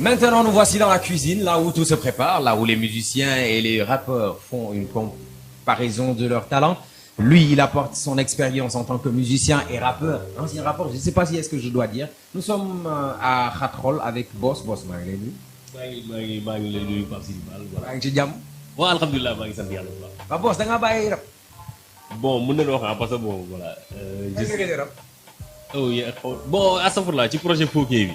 Maintenant, nous voici dans la cuisine, là où tout se prépare, là où les musiciens et les rappeurs font une comparaison de leur talent. Lui, il apporte son expérience en tant que musicien et rappeur, ancien rappeur. Je ne sais pas si est-ce que je dois dire. Nous sommes à Khatrol avec Boss. Boss, maa ngi lay nuyu. maa ngi lay nuyu Pape Sidi Fall. maa ngi ci jàmm. waaw alhamdulilah maa ngi sant yàlla bu baax. waaw Boss da ngaa bàyyi rap. bon mën nañu wax parce que bon voilà. gis rap. oh yeah. Bon astafurlah ci projet Foké bi.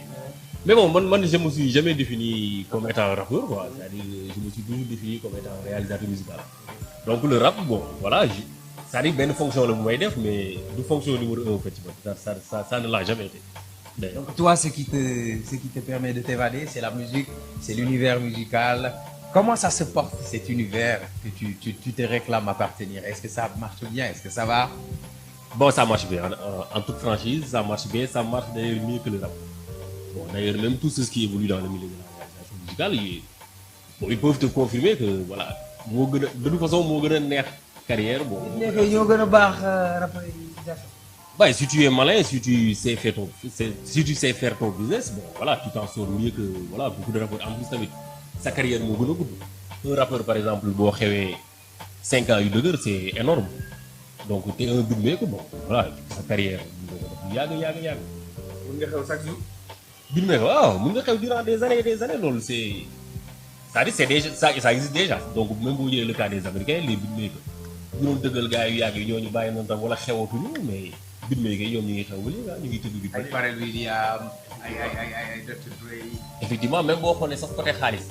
Mais bon man je me suis jamais défini comme étant rappeur quoi. C'est-à-dire je me suis toujours défini comme étant réalisateur musical. Donc le rap bon voilà c'est-à-dire benn fonction la bu may def mais du fonction numéro 1 en fait ça ne l'a jamais été. Donc toi, ce qui te permet de t'évader, c'est la musique, c'est l'univers musical. Comment ça se porte cet univers que tu te réclames appartenir? Est-ce que ça marche bien? Est-ce que ça va? Bon, ça marche bien. En toute franchise, ça marche bien. Ça marche d'ailleurs mieux que le rap. Bon, d'ailleurs, même tous ceux qui évoluent dans le milieu de la réalisation musicale, ils peuvent te confirmer que voilà, de toute façon, moo gën a neex carrière. Bon, ñoo gën a baax rappeurs yi. Bah, si tu es malin, si tu sais faire ton business, bon, voilà, tu t'en sors mieux que voilà, beaucoup de rappeurs. En plus, tamit, sa carrière moo gën a gudd. Un rappeur, par exemple, boo xewee 5 ans yu dëgër, c'est énorme. Donc, t'es un beatmaker, bon, voilà, sa carrière yàgg. Mun nga xew chaque jour. Beatmaker, waaw, mun nga xew durant des années et des années, loolu c'est-à-dire c'est déjà ça existe déjà. Donc, même boo jëlee le cas des Américains, les beatmakers, ñu doon dëggal gars yu yàgg yi ñooñu bàyyi noonu tam wala xewatuñu, mais beatmaker ñoom ñu ngi xew ba léegi ñu ngi tudd di. ay Pharrell Williams ay Dr. Dre. Effectivement même boo xoolee sax côté xaalis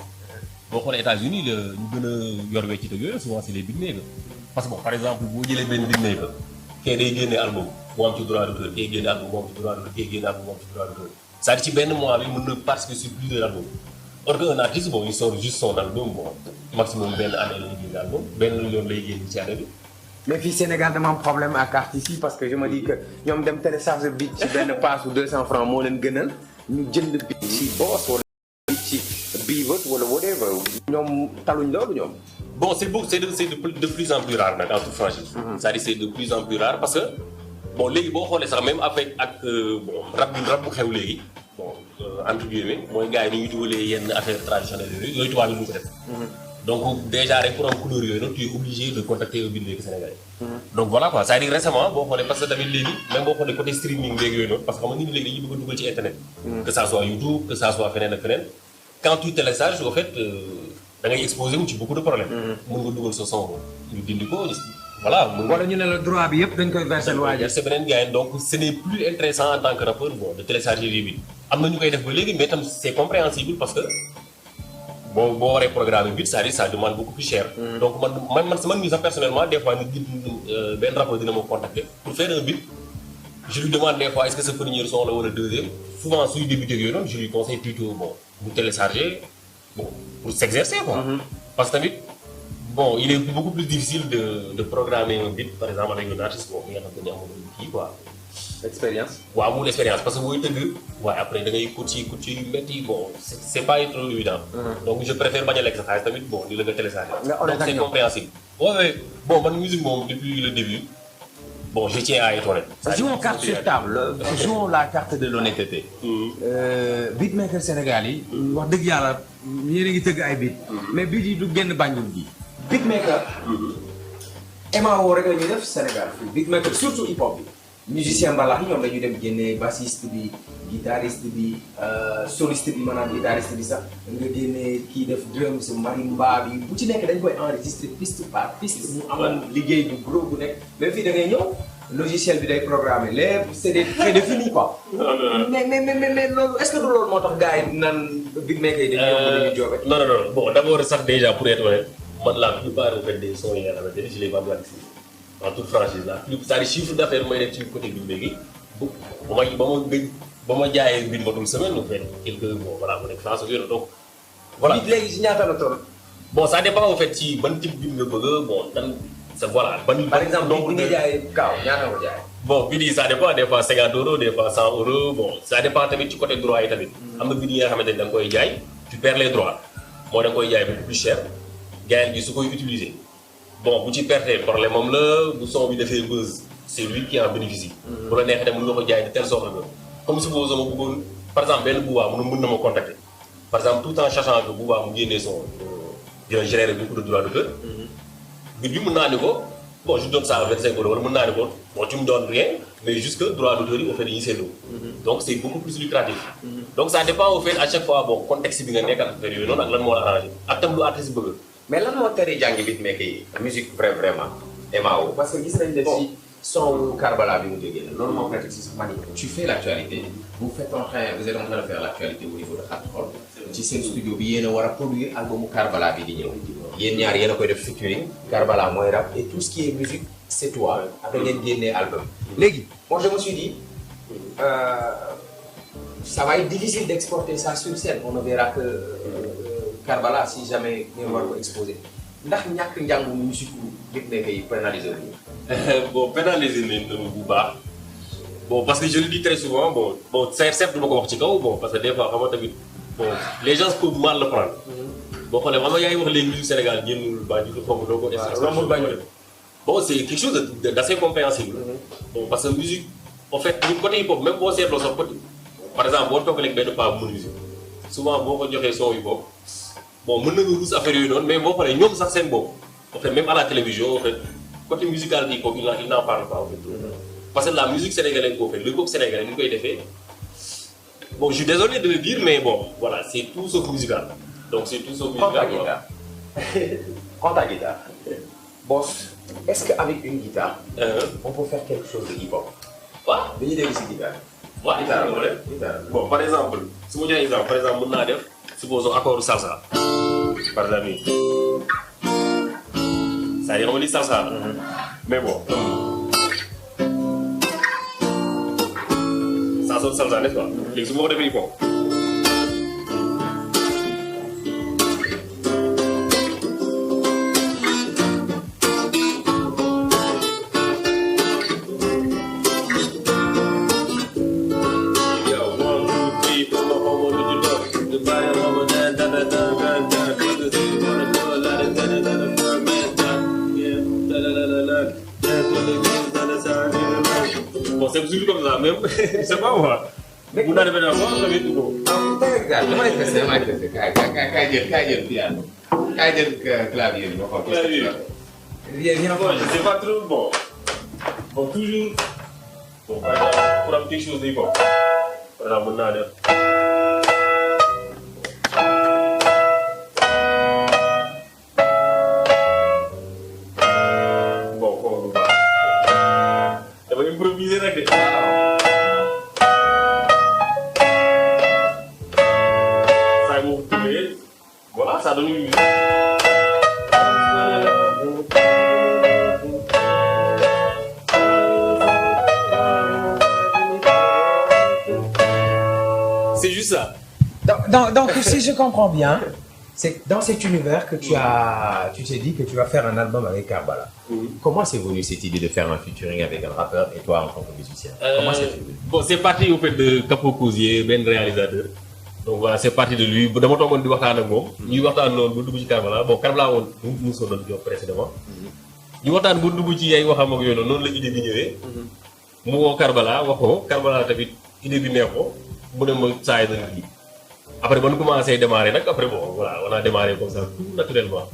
boo xoolee États-Unis la ñu gën a yor wecc ak yooyu souvent c'est les beatmakers. Parce que bon par exemple boo jëlee benn beatmaker kee day génne album moo am ci droit d'auteur kee génne album moo am ci droit d'auteur kee génne album moo am ci droit d'auteur c'est-à-dire ci benn mois bi mën na participer sur plusieurs albums. Or qu'un artiste bon il sort juste son album bon maximum benn année lay génne album benn yoon lay génn ci année bi. Mais fii Sénégal dama am problème ak artistes yi parce que je me dis que ñoom dem télécharger beat ci benn pass ou 200 francs moo leen gënal ñu jënd beat ci Boss wala ci Bivot wala whatever ñoom taluñ loolu ñoom. Bon c'est de plus en plus rare nag en toute franchise. C'est-à-dire c'est de plus en plus rare parce que bon léegi boo xoolee sax même avec ak bon rap bu xew léegi bon entre guillemets mooy gars yi ni ñuy dugalee yenn affaires traditionnelles yooyu tubaab yi ñu ko def. Donc déjà rek pour am couleur yooyu noonu tu es obligé de contacter un beatmaker sénégalais. Donc voilà quoi c'est-à-dire récemment boo xoolee parce que tamit léegi même boo xoolee côté streaming léegi yooyu noonu parce que xam nga nit ñi léegi dañuy bëgg a dugal ci internet. Que ça soit YouTube que ça soit feneen ak feneen. Quand tu télécharges au fait da ngay exposé wu ci beaucoup de problèmes. Mën nga dugal sa son ñu dindi ko voilà. wala ñu ne la droit bi yëpp dañ koy verser waajal. c'est beneen gars donc ce n'est plus intéressant en tant que rappeur bon de télécharger des beats. Am na ñu koy def ba léegi mais tam c'est compréhensible parce que. boo waree programme bi c'est-à-dire ça demande beaucoup plus cher. Donc man mii sax personnellement des fois nit benn rapport dina ma contacter pour faire un beat je lui demande des fois est-ce que sa premier son la wala deuxième souvent suy débuter yooyu noonu je lui conseille plutôt bon mu télécharger bon pour s'exercer quoi. Parce que tamit bon il est beaucoup plus difficile de programmer un beat par exemple avec un artiste bon mi nga xam ne amul kii quoi. Expérience. waaw amul expérience parce que booy tëgg waaye après da ngay coach yu métti bon c'est pas trop évident. Donc je préfère bañ a lekk sa xaalis tamit bon di la nga télécharger. Donc c'est compréhensible. Ouais bon man musique moom depuis le début bon je tiens à être honnête. Jouons carte sur table jouons la carte de l'honnêteté. Beatmaker Sénégal yi. wax dëgg yàlla yéen a ngi tëgg ay beat. mais beat yi du génn Banjul gi. Beatmaker. MAO rek la ñuy def Sénégal fii beatmaker surtout hip hop bi. musicien mbalax yi ñoom dañuy dem génne bassiste bi guitariste bi soliste bi maanaam guitariste bi sax nga génne kii def drums marimba bi bu ci nekk dañ koy enregistrer piste par piste mu amoon liggéey bu gros bu nekk mais fii da ngay ñëw logiciel bi day programmer lépp c'est des prédéfini quoi. mais loolu est-ce que du loolu moo tax gars yi naan beatmaker yi dañuy yomb dañuy joobe. Non bon d'abord sax déjà pour être honnête man la plupart en fait des sons yi nga xamante ne je les vends en toute franchise là c'est-à-dire chiffre d'affaires mooy nekk ci côté bi léegi ba ma jaayee biir matul semaine ou bien quelque bon voilà mu nekk France ak yooyu donc. voilà nit léegi ci ñaata la toll. bon ça dépend en fait ci ban type bi nga bëgg bon dan c'est voilà ban. par exemple bi nga jaayee Kaaw ñaata nga jaayee. bon bi nii ça dépend des fois 50 euros des fois 100 euros bon ça dépend tamit ci côté droit yi tamit. am na bi yi nga xamante ne da nga koy jaay tu perds les droits moo da nga koy jaay beaucoup plus cher gars yi su koy utiliser. Bon bu ci perte problème moom la bu son bi defee buzz c'est lui qui en bénéficie. bu la neexee dem mën nga ko jaay de telle sorte que comme supposons ma bëggoon par exemple benn bu waa mën na ma contacter par exemple tout en sachant que Booba mu génnee son dina générer beaucoup de droits d'auteur. Bit bi mën naa ni ko bon je donne ça à 25 € wala mën naa ni ko bon tu me donnes rien mais juste que droits d'auteur yi au fait dañuy seetloo. Donc c'est beaucoup plus lucratif. Donc ça dépend au fait à chaque fois bon contexte bi nga nekk ak affaire yooyu noonu ak lan moo la arrangé ak tam lu artiste bëgg. mais lan moo teree jàngi beatmaker yi musique vraiment MAO parce que gis nañ ne si son Karbala bi mu jógee la loolu moo fekk si sax man tu fais l'actualité vous êtes en train de faire l'actualité au niveau de Khatxol ci seen studio bi yéen a war a produire albumu Karbala bi di ñëw yéen ñaar yéen a koy def featuring Karbala mooy rap et tout ce qui est musique c'est toi après ngeen génnee album léegi moi je me suis dit ça va être difficile d'exporter ça sur scène on ne verra que Karbala si jamais ngeen war ko exposer ndax ñàkk njàngu musique beatmaker yi pénaliser wu ñu. Bon pénaliser nañ bu baax bon parce que je le dis très souvent bon certes du ma ko wax ci kaw bon parce que des fois xam nga tamit bon les gens peuvent mal le prendre. boo xoolee xam nga yaa ngi wax léegi musique Sénégal génnul Banjul xaw ma doo ko. rombul Banjul bon c'est quelque chose d'assez compréhensible. bon parce que musique en fait ñun côté hip hop même boo seetloo sax par exemple boo toog léegi benn paa bu mën musique souvent boo ko joxee son yu bopp bon mën na nga ruus affaire yooyu noonu mais boo xoolee ñoom sax seen bopp en fait même à la télévision en fait côté musical hip hop il n'en parle pas en fait. parce que la musique sénégalaise boo fait le hip-hop sénégalais ni ñu koy defee bon je suis désolé de le dire mais bon voilà c'est tout sauf musical donc c'est tout sauf musical. Prends ta guitare. Boss, est-ce qu'avec une guitare on peut faire quelque chose de hip-hop? waaw dañuy dégg si guitare. waaw guitare bon par exemple su ma joxee exemple par exemple mën naa def supposons accord salsa par exemple c'est-à-dire on dit salsa mais bon ça sonne salsa n'est-ce pas léegi su ma ko defee hip-hop bon c'est toujours comme ça même c'est pas moi. mun naa defee daal moom tamit ko. damay testé kaay jël piano kaay jël clavier bi ma xool. clavier bon je sais pas trop bon toujours bon par exemple pour am quelque chose de bon par exemple mun naa def. bon foofu du baax dama improviser rek de. Voilà, ça donne une... C'est juste ça. Donc, si je comprends bien, c'est dans cet univers que tu t'es dit que tu vas faire un album avec Karbala. Comment c'est venu cette idée de faire un featuring avec un rappeur et toi en tant que musicien? Comment c'est venu? Bon, c'est parti au fait de Capo Cousier, ben réalisateur. Donc voilà, c'est parti de lui. Dama toogoon di waxtaan ak moom. ñuy waxtaan noonu ba dugg ci Karbala bon Karbala woon mu soo doon jox précédemment. ñu waxtaan ba dugg ci ay waxam ak yooyu noonu la idée bi ñëwee. mu woo Karbala wax ko Karbala tamit idée bi neex ko mu ne ma saa yi dana lii. après ba ñu commencé démarrer nag après bon voilà on a démarré comme ça tout naturellement.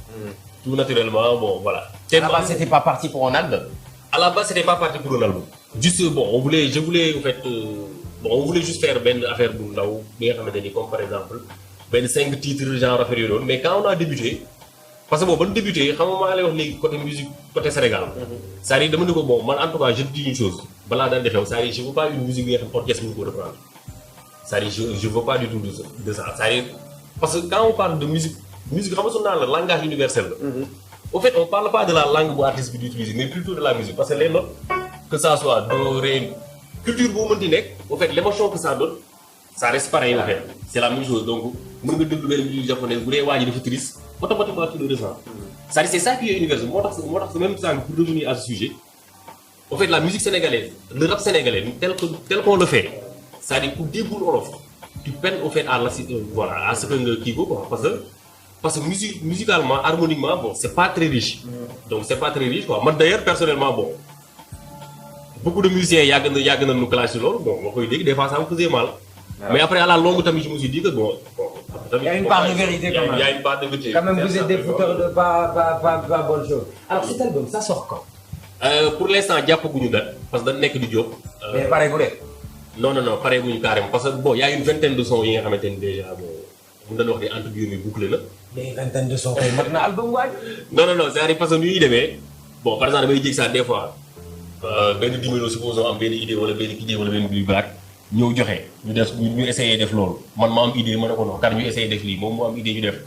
Tout naturellement bon voilà. À la base, c'était pas parti pour un album. À la base, c'était pas parti pour un album. Juste bon, je voulais en fait on voulait juste faire ben affaire bu ndaw bi nga xamante ni comme par exemple ben 5 titres genre affaire yooyu noonu mais quand on a débuté parce que bon ba ñu débuté xam nga maa lay wax léegi côté musique côté Sénégal. c'est-à-dire dama ne ko bon man en tout cas je dis une chose balaa daan di xew c'est-à-dire je veux pas une musique bi nga xam orchestre mënu ko reprendre c'est-à-dire je veux pas du tout de ça c'est-à-dire parce que quand on parle de musique xam nga su naan la langage universel la. Au fait on parle pas de la langue bu artiste bi di utiliser mais plutôt de la musique parce que les notes que ça soit do ré culture boo mënti nekk au fait l'émotion que ça donne ça reste pareil en fait c'est la même chose donc mën nga déglu benn musique japonaise bu dee waa ji dafa triste automatiquement tu le ressens c'est-à-dire c'est ça qui est universel moo tax même ça pour revenir à ce sujet au fait la musique sénégalaise le rap sénégalais tel qu'on le fait c'est-à-dire pour déggul olof tu peines au fait à voilà à ce que nga kii ko quoi parce que musicalement harmoniquement bon c'est pas très riche donc c'est pas très riche quoi man d'ailleurs personnellement bon beaucoup de musiciens yàgg na nu clash loolu bon ma koy dégg des fois ça me faisait mal mais après à la longue tamit je me suis dit que bon Il y a une part de vérité quand même. Il y a une part de vérité. Quand même, vous êtes des fouteurs de pas bonne chose. Alors cet album, ça sort quand? Pour l'instant jàppaguñu date parce que dañ nekk di jóg. Mais pareil bu dee. Non pareeguñu carrément parce que bon y a une vingtaine de sons yi nga xamante ni déjà bon mun nañu wax ni entre guillemets bouclé la. mais vingtaine de sons kay mat na album waay. non c'est-à-dire parce que nu ñuy demee bon par exemple damay jég sax des fois benn numéro supposons am benn idée wala benn idée wala benn bruit black ñëw joxe ñu essayer def loolu man ma am idée ma ne ko non car ñu essayer def lii moom moo am idée ñu def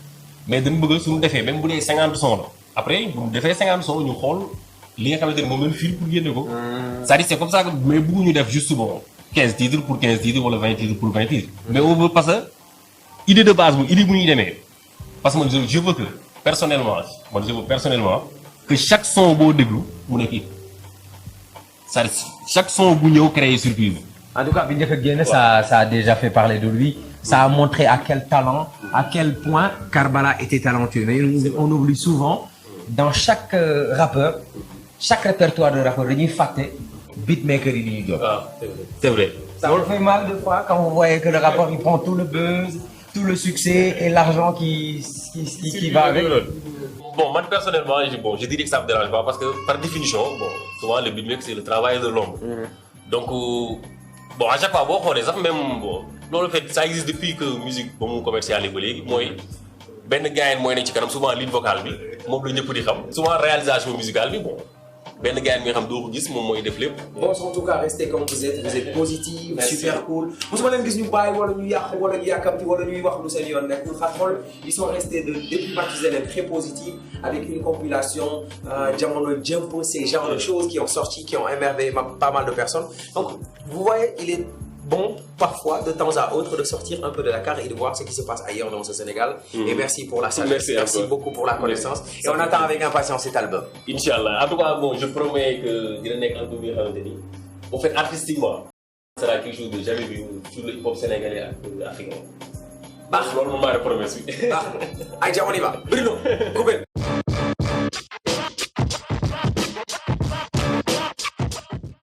mais dañu bëgg suñu defee même bu dee 50 sons la après bu ñu defee 50 sons ñu xool li nga xamante ni moom lañu fil pour génne ko. c'est-à-dire c'est comme ça que mais bëgguñu def juste bon 15 titres pour 15 titres wala 20 titres pour 20 titres. mais on veut parce que idée de base bu idée bu ñuy demee parce que man je veux que personnellement que chaque son boo déglu mu nekk c'est-à-dire chaque son bu ñëw créer surprise. En tout cas, bi njëkk a génn ça a déjà fait parler de lui. Ça a montré à quel talent, à quel point Karbala était talentueux. Mais on oublie souvent, dans chaque rappeur, chaque répertoire de rappeur, dañuy fàtte beatmaker yi ñuy jox. C'est vrai. Ça vous fait mal des fois quand vous voyez que le rappeur il prend tout le buzz, tout le succès et l'argent qui va avec. Bon, moi personnellement, je dirais que ça me dérange pas parce que par définition, bon, souvent le beatmaker c'est le travail de l'homme. Donc bon, à chaque fois boo xoolee sax même bon loolu fait ça existe depuis que musique ba mu commercialisé ba léegi mooy benn gars mooy nekk ci kanam souvent lead vocal bi moom la ñëpp di xam souvent réalisation musicale bi bon benn gars mi nga xam doo ko gis moom mooy def lépp. Bon, en tout cas, restez comme vous êtes positif, merci. Super cool. Mosuma leen gis ñu bàyyi wala ñu yàq wala ñu yàkkamti wala ñuy wax lu seen yoon nekkul xaxol ils sont restés depuis Mathusalem très positifs avec une compilation Jamono Jumpo, ces genres de choses qui ont sorti, qui ont émerveillé pas mal de personnes. Donc, vous voyez, il est bon parfois de temps à autre de sortir un peu de Dakar et de voir ce qui se passe ailleurs dans ce Sénégal. Et merci pour la salle. Merci beaucoup pour la connaissance. Et on attend avec impatience cet album. Inch'Allah. En tout cas, bon, je promets que dina nekk album bi nga xamante ni au fait artistiquement ça sera quelque chose de jamais vu sur le hip-hop sénégalais ak africain. Baax loolu moom maa promesse bi. Baax ay jamono yi ba Bruno Koubel